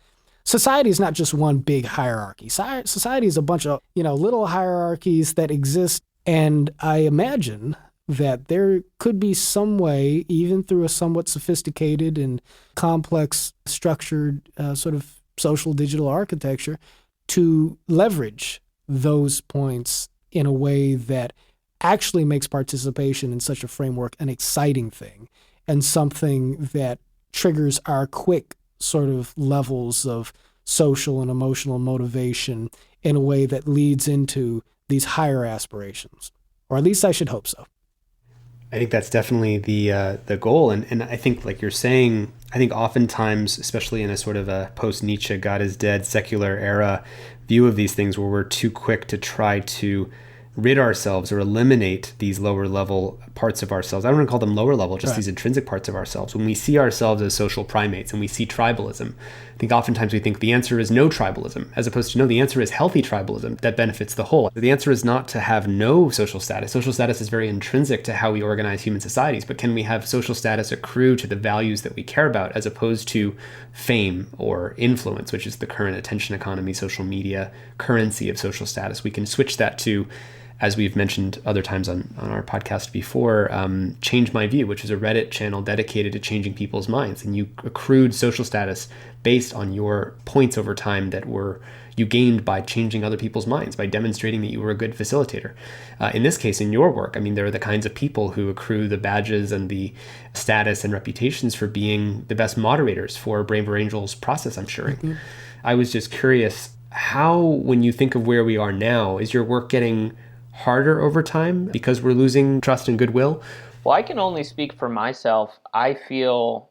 society is not just one big hierarchy. Society is a bunch of, little hierarchies that exist. And I imagine that there could be some way, even through a somewhat sophisticated and complex structured sort of social digital architecture, to leverage those points in a way that actually makes participation in such a framework an exciting thing and something that triggers our quick sort of levels of social and emotional motivation in a way that leads into these higher aspirations. Or at least I should hope so. I think that's definitely the goal. And I think, like you're saying, I think oftentimes, especially in a sort of a post-Nietzsche, God is dead, secular era view of these things, where we're too quick to try to rid ourselves or eliminate these lower level parts of ourselves. I don't want to call them lower level, just right. These intrinsic parts of ourselves. When we see ourselves as social primates and we see tribalism, I think oftentimes we think the answer is no tribalism, as opposed to no, the answer is healthy tribalism that benefits the whole. The answer is not to have no social status. Social status is very intrinsic to how we organize human societies, but can we have social status accrue to the values that we care about, as opposed to fame or influence, which is the current attention economy, social media currency of social status. We can switch that to, as we've mentioned other times on our podcast before, Change My View, which is a Reddit channel dedicated to changing people's minds. And you accrued social status based on your points over time that you gained by changing other people's minds, by demonstrating that you were a good facilitator. In this case, in your work, I mean, there are the kinds of people who accrue the badges and the status and reputations for being the best moderators for Braver Angels process, I'm sure. Mm-hmm. I was just curious, how, when you think of where we are now, is your work getting harder over time because we're losing trust and goodwill? Well, I can only speak for myself. I feel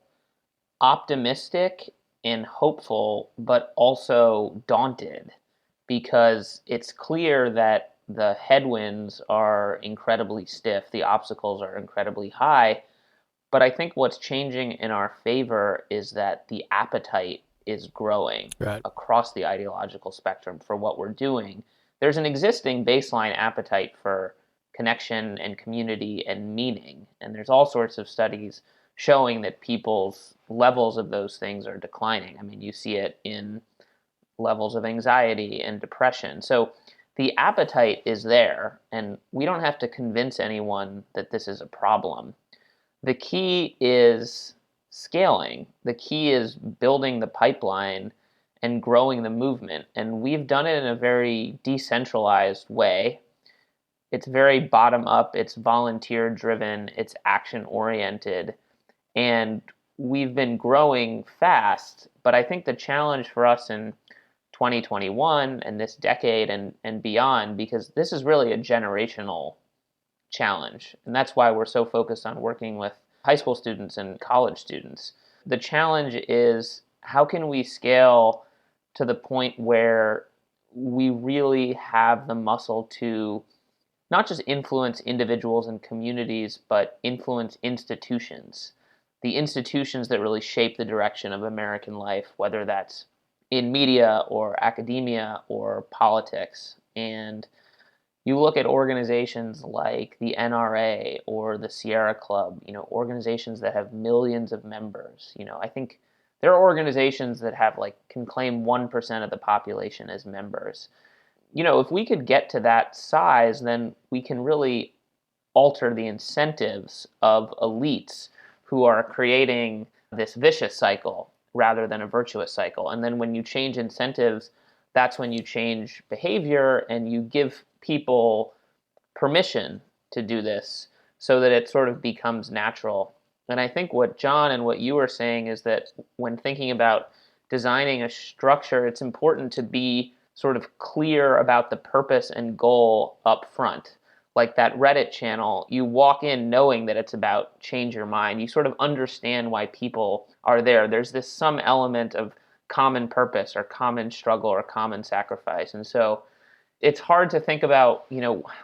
optimistic and hopeful, but also daunted, because it's clear that the headwinds are incredibly stiff, the obstacles are incredibly high. But I think what's changing in our favor is that the appetite is growing across the ideological spectrum for what we're doing. There's an existing baseline appetite for connection and community and meaning. And there's all sorts of studies showing that people's levels of those things are declining. I mean, you see it in levels of anxiety and depression. So the appetite is there, and we don't have to convince anyone that this is a problem. The key is scaling. The key is building the pipeline and growing the movement. And we've done it in a very decentralized way. It's very bottom up, it's volunteer driven, it's action oriented. And we've been growing fast, but I think the challenge for us in 2021 and this decade and beyond, because this is really a generational challenge. And that's why we're so focused on working with high school students and college students. The challenge is, how can we scale to the point where we really have the muscle to not just influence individuals and communities, but influence institutions. The institutions that really shape the direction of American life, whether that's in media or academia or politics. And you look at organizations like the NRA or the Sierra Club, organizations that have millions of members. I think there are organizations that have can claim 1% of the population as members. If we could get to that size, then we can really alter the incentives of elites who are creating this vicious cycle rather than a virtuous cycle. And then when you change incentives, that's when you change behavior and you give people permission to do this so that it sort of becomes natural. And I think what John and what you were saying is that when thinking about designing a structure, it's important to be sort of clear about the purpose and goal up front. Like that Reddit channel, you walk in knowing that it's about change your mind. You sort of understand why people are there. There's some element of common purpose or common struggle or common sacrifice. And so it's hard to think about,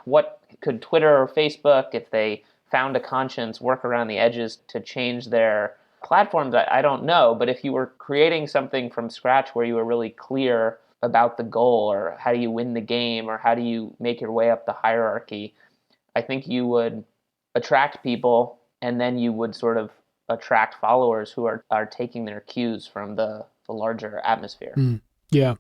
what could Twitter or Facebook, if they found a conscience, work around the edges to change their platforms. I don't know. But if you were creating something from scratch where you were really clear about the goal, or how do you win the game, or how do you make your way up the hierarchy, I think you would attract people, and then you would sort of attract followers who are taking their cues from the larger atmosphere. Yeah.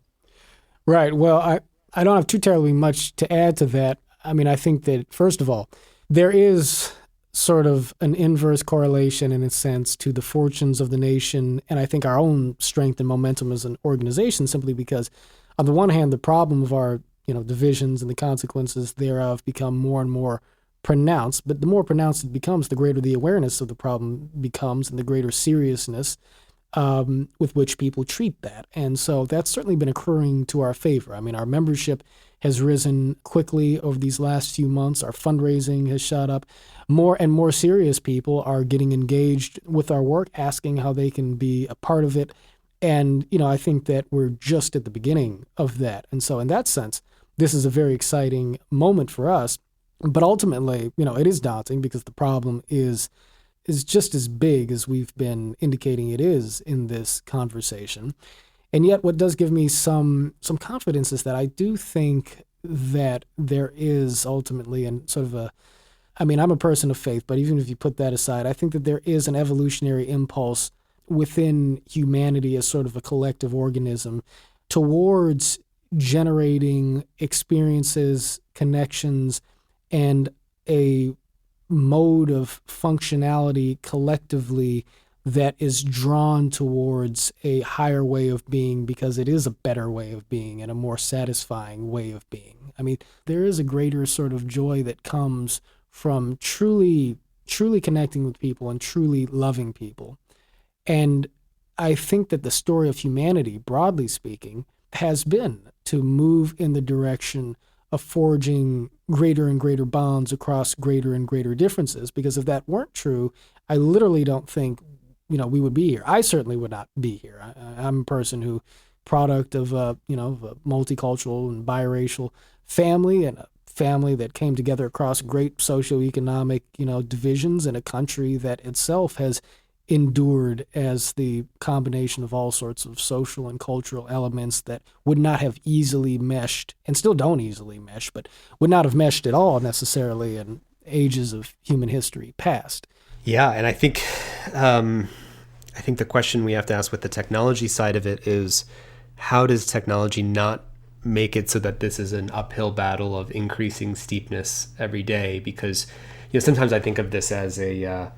Right. Well, I don't have too terribly much to add to that. I mean, I think that, first of all, there is sort of an inverse correlation in a sense to the fortunes of the nation, and I think our own strength and momentum as an organization, simply because on the one hand, the problem of our divisions and the consequences thereof become more and more pronounced, but the more pronounced it becomes, the greater the awareness of the problem becomes and the greater seriousness with which people treat that. And so that's certainly been occurring to our favor. I mean, our membership has risen quickly over these last few months. Our fundraising has shot up. More and more serious people are getting engaged with our work, asking how they can be a part of it. And, I think that we're just at the beginning of that. And so in that sense, this is a very exciting moment for us. But ultimately, it is daunting because the problem is just as big as we've been indicating it is in this conversation. And yet what does give me some confidence is that I do think that there is ultimately I'm a person of faith, but even if you put that aside, I think that there is an evolutionary impulse within humanity as sort of a collective organism towards generating experiences, connections, and a mode of functionality collectively that is drawn towards a higher way of being because it is a better way of being and a more satisfying way of being. I mean, there is a greater sort of joy that comes from truly connecting with people and truly loving people. And I think that the story of humanity, broadly speaking, has been to move in the direction of forging greater and greater bonds across greater and greater differences. Because if that weren't true, I literally don't think, we would be here. I certainly would not be here. I'm a person who, product of a multicultural and biracial family, and a family that came together across great socioeconomic, divisions in a country that itself has endured as the combination of all sorts of social and cultural elements that would not have easily meshed, and still don't easily mesh, but would not have meshed at all necessarily in ages of human history past. Yeah, and I think the question we have to ask with the technology side of it is, how does technology not make it so that this is an uphill battle of increasing steepness every day? Because sometimes I think of this as a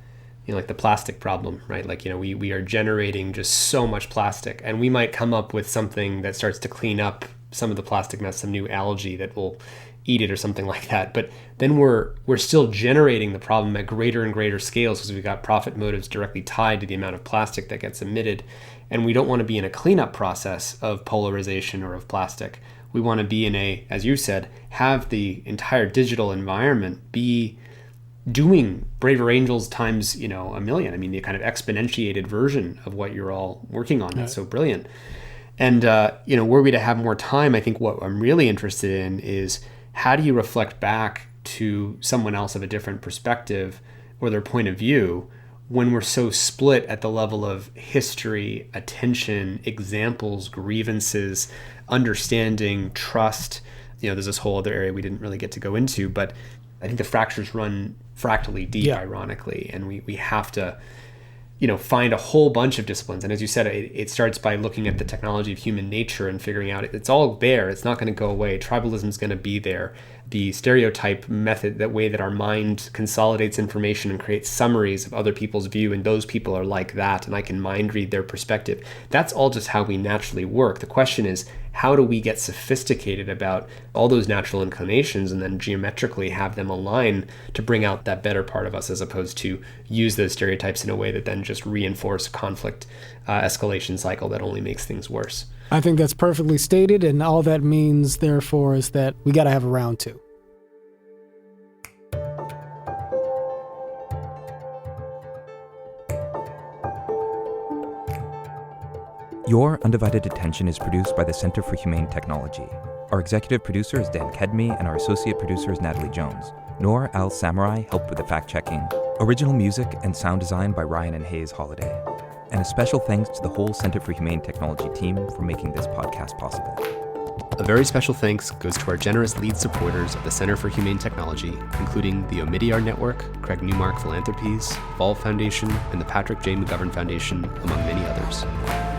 like the plastic problem, right? Like, we are generating just so much plastic, and we might come up with something that starts to clean up some of the plastic mess, some new algae that will eat it or something like that. But then we're still generating the problem at greater and greater scales because we've got profit motives directly tied to the amount of plastic that gets emitted. And we don't want to be in a cleanup process of polarization or of plastic. We want to be in as you said, have the entire digital environment be doing Braver Angels times, a million. I mean, the kind of exponentiated version of what you're all working on. That's so brilliant. And, were we to have more time, I think what I'm really interested in is, how do you reflect back to someone else of a different perspective or their point of view when we're so split at the level of history, attention, examples, grievances, understanding, trust. There's this whole other area we didn't really get to go into, but I think the fractures run fractally deep, ironically, and we have to find a whole bunch of disciplines. And as you said, it starts by looking at the technology of human nature and figuring out it's all there. It's not going to go away. Tribalism is going to be there. The stereotype method, that way that our mind consolidates information and creates summaries of other people's view, and those people are like that, and I can mind read their perspective. That's all just how we naturally work. The question is, how do we get sophisticated about all those natural inclinations and then geometrically have them align to bring out that better part of us, as opposed to use those stereotypes in a way that then just reinforce a conflict escalation cycle that only makes things worse. I think that's perfectly stated, and all that means, therefore, is that we got to have a round two. Your Undivided Attention is produced by the Center for Humane Technology. Our executive producer is Dan Kedmi, and our associate producer is Natalie Jones. Noor Al-Samurai helped with the fact-checking. Original music and sound design by Ryan and Hayes Holiday. And a special thanks to the whole Center for Humane Technology team for making this podcast possible. A very special thanks goes to our generous lead supporters of the Center for Humane Technology, including the Omidyar Network, Craig Newmark Philanthropies, Vol Foundation, and the Patrick J. McGovern Foundation, among many others.